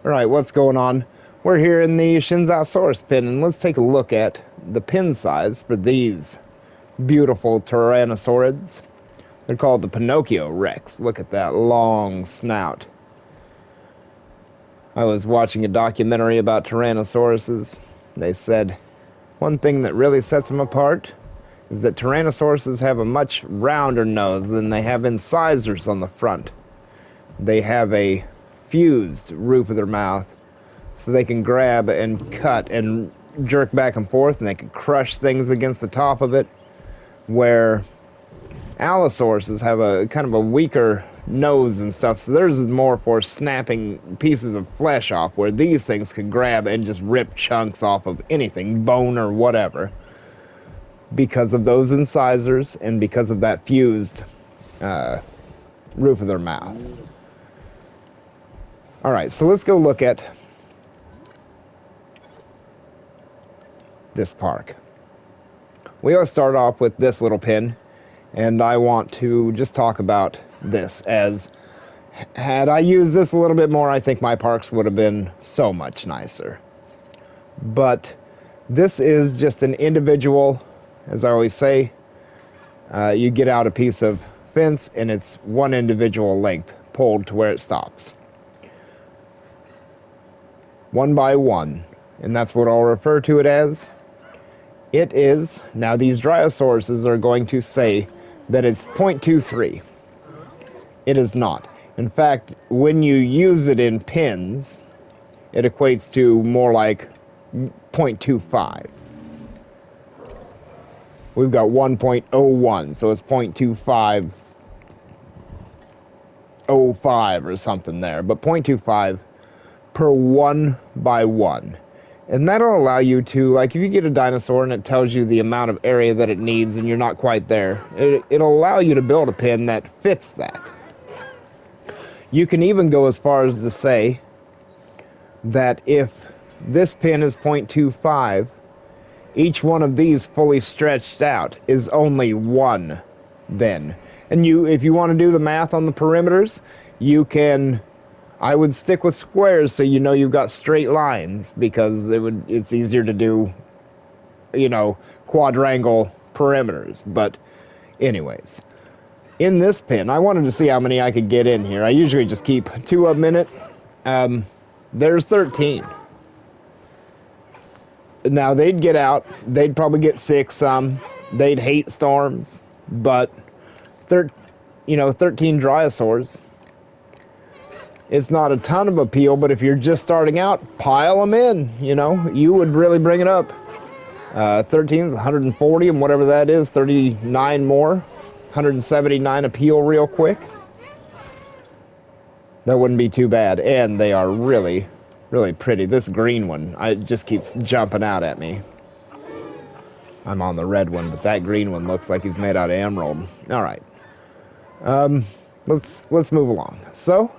Alright, what's going on? We're here in the Qianzhousaurus pin, and let's take a look at the pin size for these beautiful tyrannosaurids. They're called the Pinocchio Rex. Look at that long snout. I was watching a documentary about tyrannosauruses. They said one thing that really sets them apart is that tyrannosauruses have a much rounder nose than they have incisors on the front. They have a fused roof of their mouth, so they can grab and cut and jerk back and forth, and they can crush things against the top of it, where Allosauruses have a kind of a weaker nose and stuff, so theirs is more for snapping pieces of flesh off, where these things can grab and just rip chunks off of anything, bone or whatever, because of those incisors and because of that fused roof of their mouth. Alright, so let's go look at this park. We always start off with this little pin, and I want to just talk about this, as had I used this a little bit more, I think my parks would have been so much nicer. But this is just an individual, as I always say, you get out a piece of fence and it's one individual length pulled to where it stops. One by one, and that's what I'll refer to it as. It is, now these Dryasauruses are going to say that it's 0.23. It is not. In fact, when you use it in pins, it equates to more like 0.25. We've got 1.01, so it's 0.2505 or something there, but 0.25 per 1 by 1. And that'll allow you to, like, if you get a dinosaur and it tells you the amount of area that it needs and you're not quite there, it'll allow you to build a pin that fits that. You can even go as far as to say that if this pin is 0.25, each one of these fully stretched out is only 1 then. And if you want to do the math on the perimeters, you can... I would stick with squares so you know you've got straight lines, because it's easier to do, quadrangle perimeters. But anyways, in this pin, I wanted to see how many I could get in here. I usually just keep 2 a minute. There's 13. Now, they'd get out. They'd probably get sick some. They'd hate storms. But, 13 Dryasauruses. It's not a ton of appeal, but if you're just starting out, pile them in, you would really bring it up. 13 is 140, and whatever that is, 39 more, 179 appeal real quick. That wouldn't be too bad, and they are really, really pretty. This green one, it just keeps jumping out at me. I'm on the red one, but that green one looks like he's made out of emerald. All right, let's move along. So,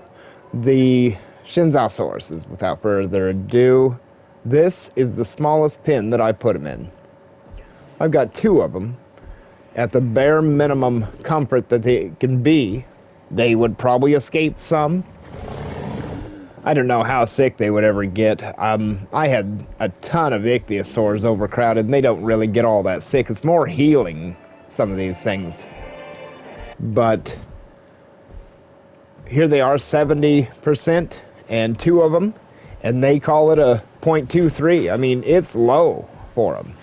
the Qianzhousaurus, without further ado, this is the smallest pin that I put them in. I've got 2 of them. At the bare minimum comfort that they can be, they would probably escape some. I don't know how sick they would ever get. I had a ton of ichthyosaurs overcrowded, and they don't really get all that sick. It's more healing, some of these things. But here they are, 70%, and 2 of them, and they call it a 0.23. I mean, it's low for them.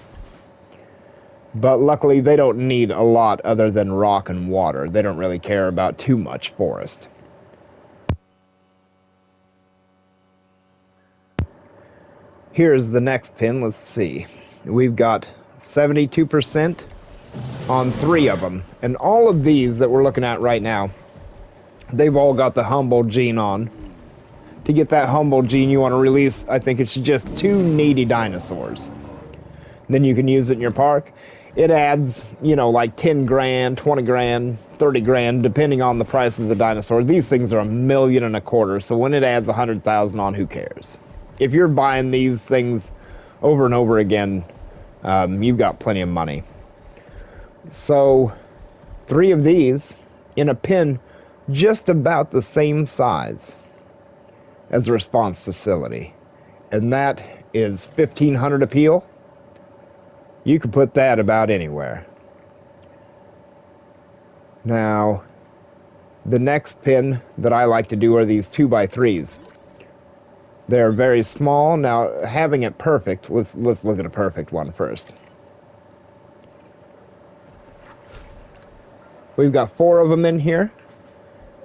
But luckily, they don't need a lot other than rock and water. They don't really care about too much forest. Here's the next pin. Let's see. We've got 72% on 3 of them. And all of these that we're looking at right now, they've all got the humble gene on. To get that humble gene, you want to release, I think it's just 2 needy dinosaurs. Then you can use it in your park. It adds, like 10 grand, 20 grand, 30 grand, depending on the price of the dinosaur. These things are $1.25 million, so when it adds 100,000 on, who cares? If you're buying these things over and over again, you've got plenty of money. So, 3 of these in a pin just about the same size. as a response facility. And that is 1,500 appeal. You could put that about anywhere. Now, the next pin that I like to do are these 2x3s. They're very small. Now, having it perfect, let's look at a perfect one first. We've got 4 of them in here,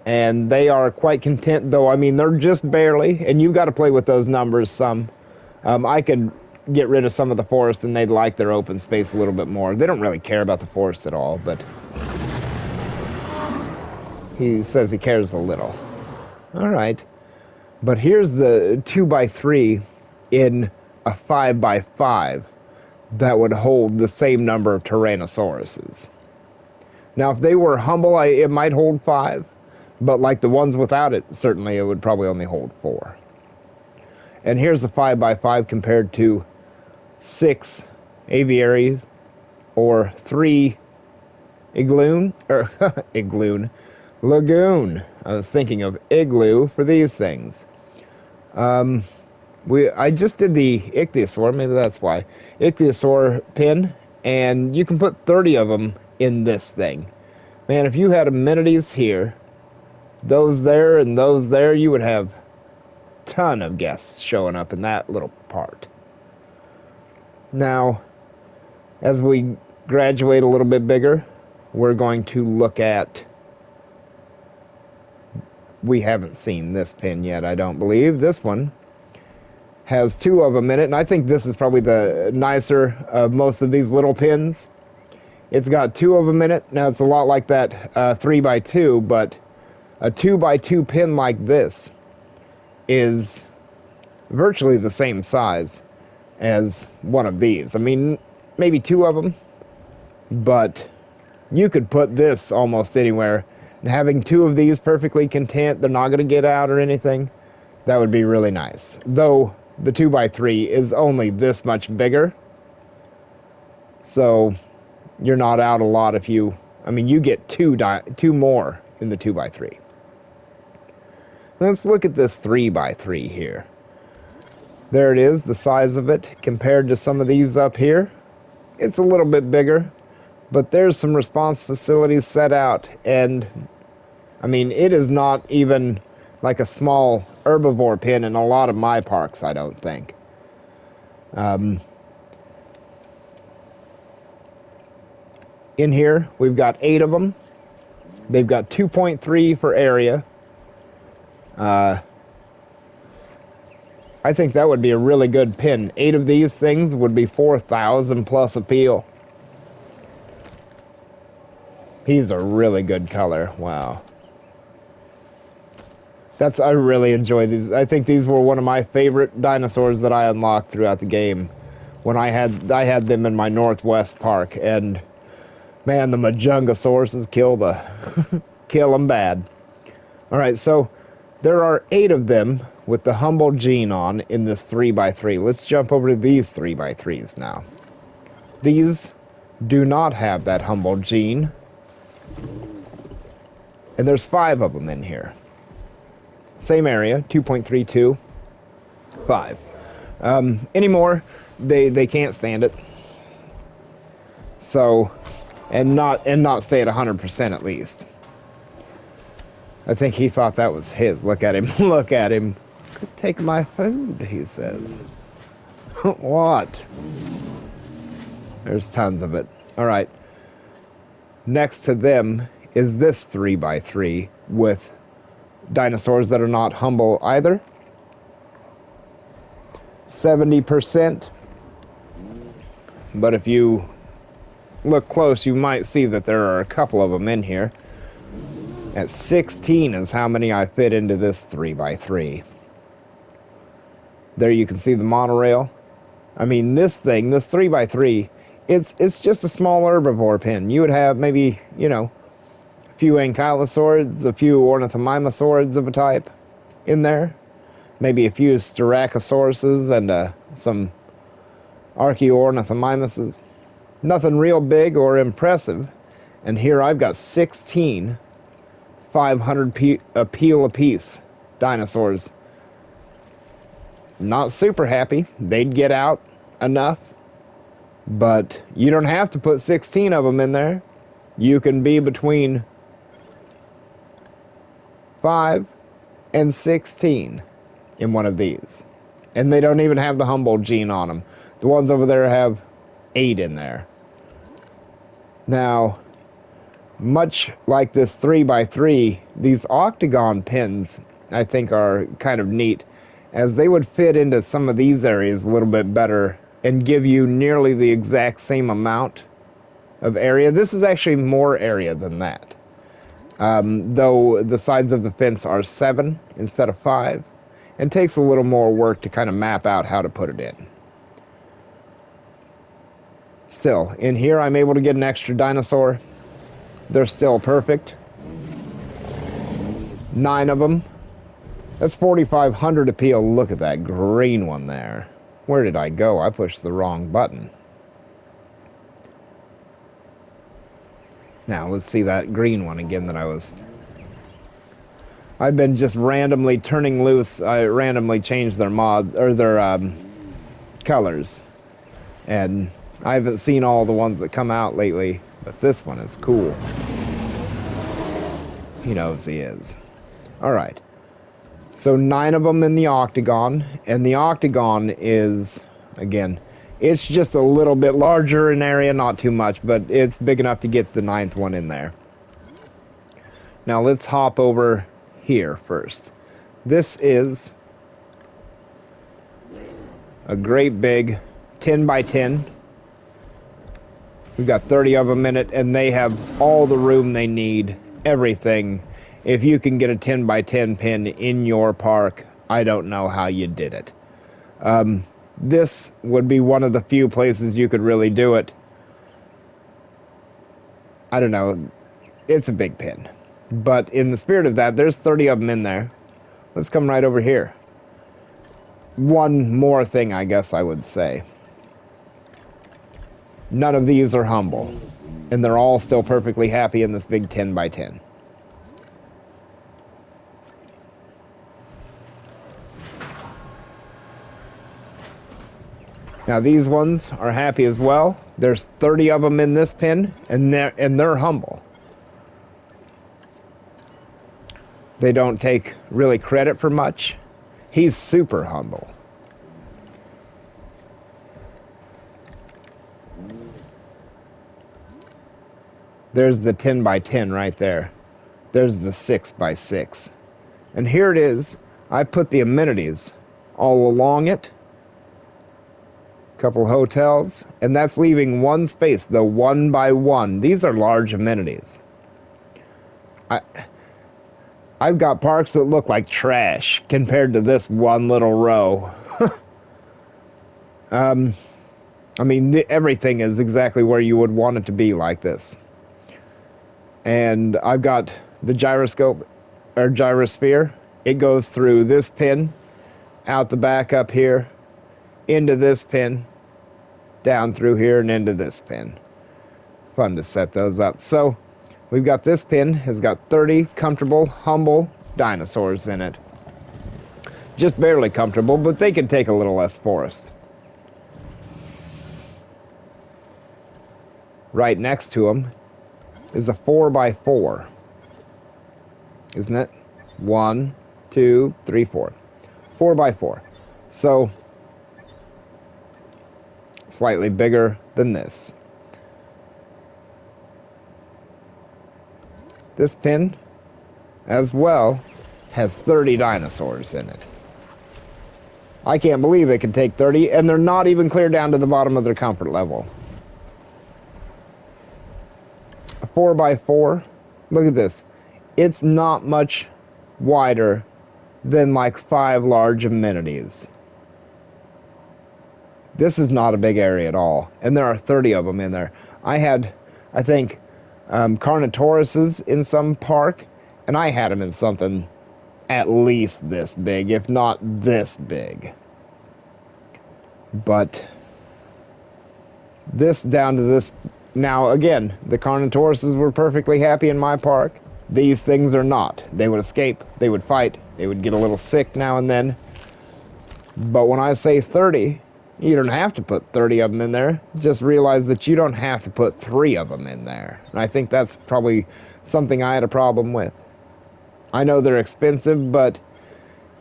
and they are quite content, though. I mean, they're just barely, and you've got to play with those numbers some. I could get rid of some of the forest, and they'd like their open space a little bit more. They don't really care about the forest at all, but he says he cares a little. All right. But here's the 2x3 in a 5x5 that would hold the same number of Tyrannosauruses. Now, if they were humble, it might hold 5, but like the ones without it, certainly it would probably only hold 4. And here's a 5x5 compared to 6 aviaries or 3 lagoon. I was thinking of igloo for these things. I just did the ichthyosaur, maybe that's why. Ichthyosaur pin, and you can put 30 of them in this thing. Man, if you had amenities here, those there and those there, you would have a ton of guests showing up in that little part. Now, as we graduate a little bit bigger, we're going to look at... We haven't seen this pin yet, I don't believe. This one has 2 of them in it, and I think this is probably the nicer of most of these little pins. It's got 2 of them in it. Now, it's a lot like that 3x2, but a 2x2 pin like this is virtually the same size as one of these. I mean, maybe 2 of them, but you could put this almost anywhere. And having 2 of these perfectly content, they're not going to get out or anything, that would be really nice. Though the 2x3 is only this much bigger, so you're not out a lot if you... I mean, you get 2 more in the 2x3. Let's look at this 3x3 here. There it is, the size of it compared to some of these up here. It's a little bit bigger, but there's some response facilities set out, and I mean, it is not even like a small herbivore pin in a lot of my parks, I don't think. In here, we've got 8 of them. They've got 2.3 for area. I think that would be a really good pin. 8 of these things would be 4,000 plus appeal. He's a really good color. Wow. I really enjoy these. I think these were one of my favorite dinosaurs that I unlocked throughout the game when I had them in my Northwest Park, and man, the Qianzhousauruses kill them bad. All right, so there are 8 of them with the humble gene on in this 3x3. Let's jump over to these 3x3s now. These do not have that humble gene, and there's 5 of them in here. Same area, 2.32, 5. Anymore, they can't stand it. So, and not stay at 100% at least. I think he thought that was his. Look at him. Look at him. Take my food, he says. What? There's tons of it. All right. Next to them is this 3x3 with dinosaurs that are not humble either. 70%. But if you look close, you might see that there are a couple of them in here. At 16 is how many I fit into this 3x3. There you can see the monorail. I mean, this 3x3, it's just a small herbivore pin. You would have maybe, a few ankylosaurids, a few ornithomimosaurids of a type in there. Maybe a few styracosauruses and some archaeornithomimises. Nothing real big or impressive. And here I've got 16 500 appeal apiece dinosaurs not super happy. They'd get out enough, but you don't have to put 16 of them in there. You can be between 5 and 16 in one of these. And they don't even have the Humboldt gene on them. The ones over there have 8 in there. Now, much like this 3x3, these octagon pins, I think, are kind of neat, as they would fit into some of these areas a little bit better and give you nearly the exact same amount of area. This is actually more area than that. Though the sides of the fence are 7 instead of 5, and takes a little more work to kind of map out how to put it in. Still, in here I'm able to get an extra dinosaur. They're still perfect. 9 of them. That's 4,500 appeal. Look at that green one there. Where did I go? I pushed the wrong button. Now, let's see that green one again that I've been just randomly turning loose. I randomly changed their colors. And I haven't seen all the ones that come out lately, but this one is cool. He knows he is. Alright. So 9 of them in the octagon, and the octagon is, again, it's just a little bit larger in area, not too much, but it's big enough to get the 9th one in there. Now let's hop over here first. This is a great big 10 by 10. We've got 30 of them in it, and they have all the room they need, everything. If you can get a 10 by 10 pin in your park, I don't know how you did it. This would be one of the few places you could really do it. I don't know. It's a big pin. But in the spirit of that, there's 30 of them in there. Let's come right over here. One more thing, I guess I would say. None of these are humble. And they're all still perfectly happy in this big 10 by 10. Now these ones are happy as well. There's 30 of them in this pin, and they're humble. They don't take really credit for much. He's super humble. There's the 10 by 10 right there. There's the 6 by 6. And here it is. I put the amenities all along it. Couple hotels, and that's leaving one space, the 1 by 1. These are large amenities. I've got parks that look like trash compared to this one little row. I mean, everything is exactly where you would want it to be like this. And I've got the gyroscope, or gyrosphere. It goes through this pin, out the back up here, into this pin, down through here and into this pin. Fun to set those up. So we've got this pin, has got 30 comfortable, humble dinosaurs in it. Just barely comfortable, but they can take a little less forest. Right next to them is a 4 by 4. Isn't it? 1, 2, 3, 4. 4 by 4. So slightly bigger than this. This pin, as well, has 30 dinosaurs in it. I can't believe they can take 30, and they're not even clear down to the bottom of their comfort level. A 4 by 4, look at this. It's not much wider than like 5 large amenities. This is not a big area at all, and there are 30 of them in there. I had, I think, Carnotauruses in some park, and I had them in something at least this big, if not this big. But this down to this. Now, again, the Carnotauruses were perfectly happy in my park. These things are not. They would escape, they would fight, they would get a little sick now and then. But when I say 30, you don't have to put 30 of them in there. Just realize that you don't have to put 3 of them in there. And I think that's probably something I had a problem with. I know they're expensive, but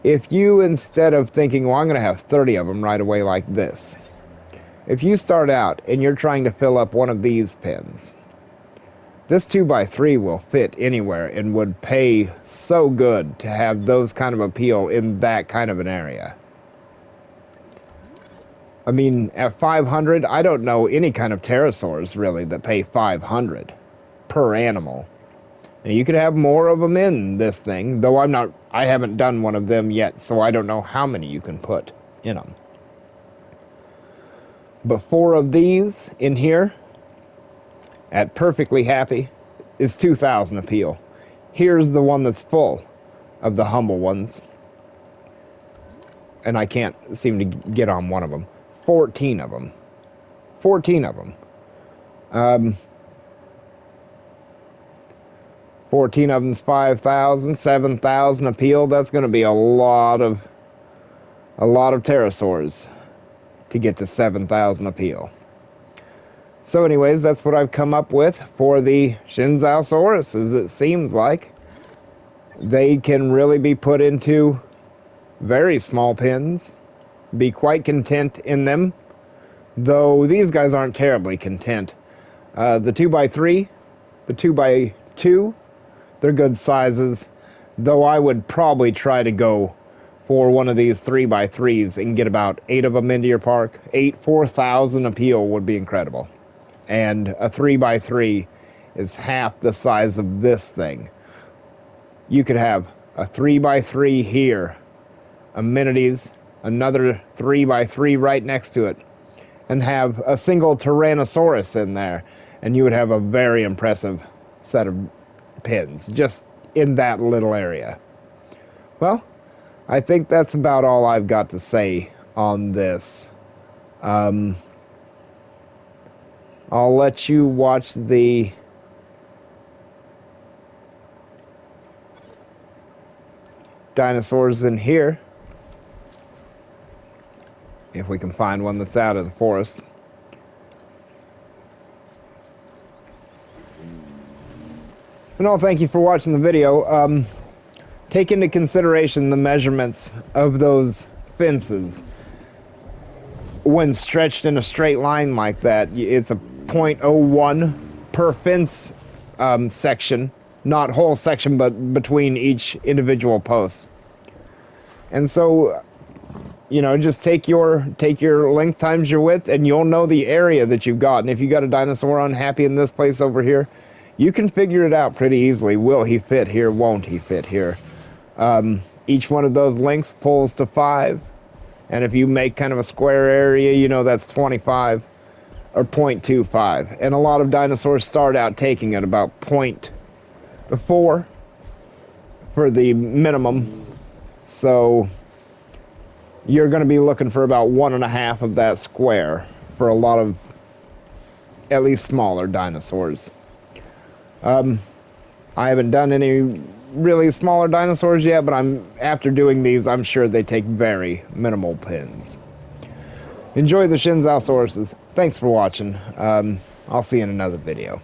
if you, instead of thinking, well, I'm going to have 30 of them right away like this, if you start out and you're trying to fill up one of these pins, this 2x3 will fit anywhere and would pay so good to have those kind of appeal in that kind of an area. I mean, at 500, I don't know any kind of pterosaurs really that pay 500 per animal. And you could have more of them in this thing, though I haven't done one of them yet, so I don't know how many you can put in them. But 4 of these in here at Perfectly Happy is 2,000 appeal. Here's the one that's full of the humble ones. And I can't seem to get on one of them. 14 of them. 14 of them. 14 of them's 5,000, 7,000 appeal. That's going to be a lot of pterosaurs to get to 7,000 appeal. So anyways, that's what I've come up with for the Qianzhousaurus. It seems like they can really be put into very small pins, be quite content in them, though these guys aren't terribly content. The 2x3, the 2x2, they're good sizes, though I would probably try to go for one of these 3x3s and get about 8 of them into your park. 4,000 appeal would be incredible. And a 3x3 is half the size of this thing. You could have a 3x3 here, amenities, another 3x3 right next to it, and have a single Tyrannosaurus in there, and you would have a very impressive set of pins just in that little area. Well, I think that's about all I've got to say on this. I'll let you watch the dinosaurs in here, if we can find one that's out of the forest. And all, thank you for watching the video. Take into consideration the measurements of those fences. When stretched in a straight line like that, it's a 0.01 per fence section, not whole section, but between each individual post. And so, you know, just take your length times your width, and you'll know the area that you've got. And if you got a dinosaur unhappy in this place over here, you can figure it out pretty easily. Will he fit here? Won't he fit here? Each one of those lengths pulls to 5. And if you make kind of a square area, you know, that's 25 or 0.25. And a lot of dinosaurs start out taking at about 0.4 for the minimum. So you're going to be looking for about 1.5 of that square for a lot of at least smaller dinosaurs. I haven't done any really smaller dinosaurs yet, but after doing these, I'm sure they take very minimal pins. Enjoy the Qianzhousauruses. Thanks for watching. I'll see you in another video.